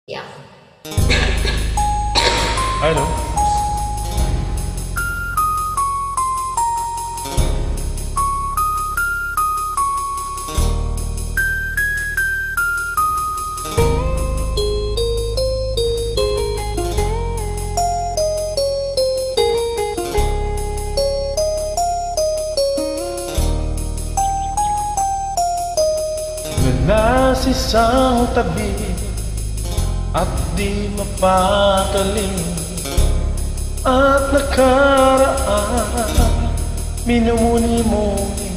Yeah. I know. Na isang tabi at di mapatalim at nakaraan minumuni-muni.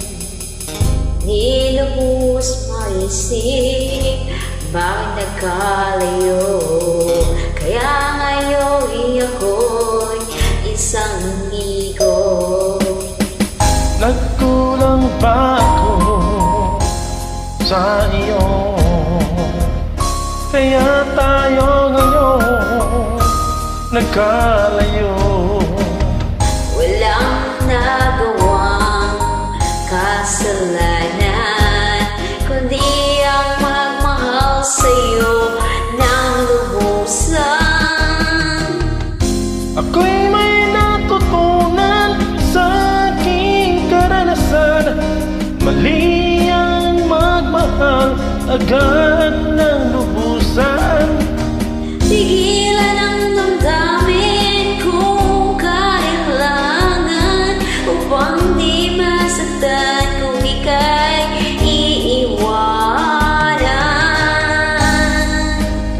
Nilubos maisip, bakit nagkalayo? Kaya ngayon ako'y isang ligo. Nagkulang ba ako sa iyo? Kaya tayo ngayon nagkalayo. Walang nagawang kasalanan, kundi ang magmahal sa'yo ng lubusan. Ako'y may natutunan sa aking karanasan. Mali ang magmahal agad ng lubusan. Tigilan ang damdamin kung kailangan, upang di masaktan kung ika'y iiwanan.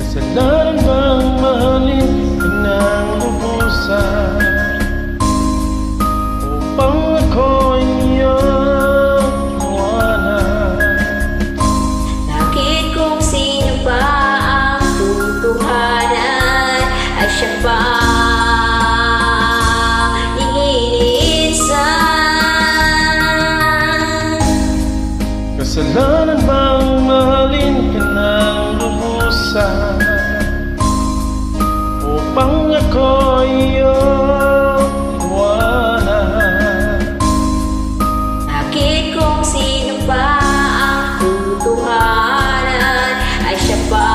Kasalanan bang mahalin ka ng lubusan, upang ako'y iyong iwanan? Bakit kung sino pa ang tutuhanan ay siya pa iniinsan? Kasalanan bang mahalin ka ng lubusan, upang ako'y iyong iwanan? Bakit kung sino pa ang tutuhanan ay siya pa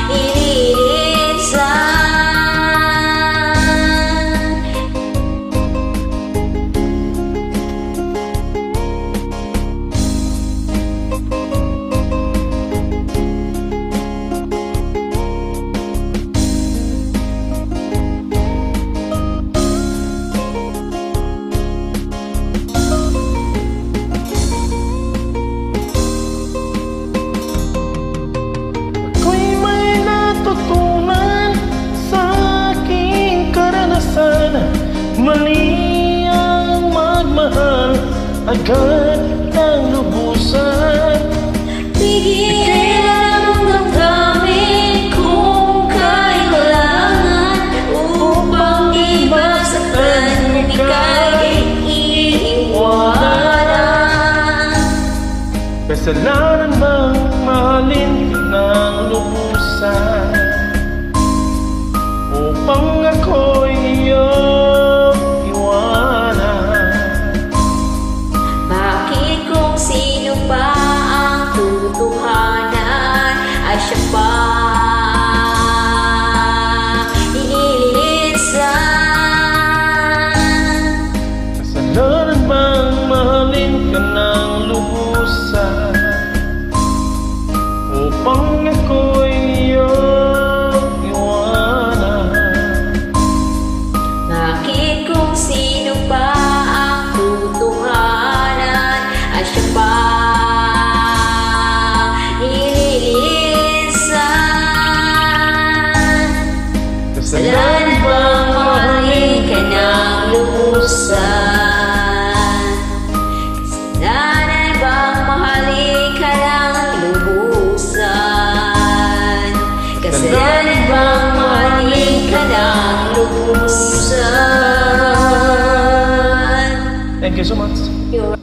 iniinsan? Ako'y may natutunan sa aking karanasan. Mali ang magmahal agad ng lubusan. Tigilan ang damdamin kung kailangan, upang di masaktan kung ika'y iiwanan. Kasalanan bang mahalin ka ng lubusan, upang ako'y iyong iwanan? Bakit kung sino pa ang tutuhanan ay siya pa iniinsan? Kasalanan bang mahalin ka ng lubusan, upang ako'y iyong iwanan? Bakit kung sino pa ang tutuhanan ay siya pa iniinsan? Kasalanan bang mahalin ka ng lubusan? Kasalanan bang mahalin ka ng lubusan? Kasalanan bang mahalin ka ng lubusan? Thank you so much. You're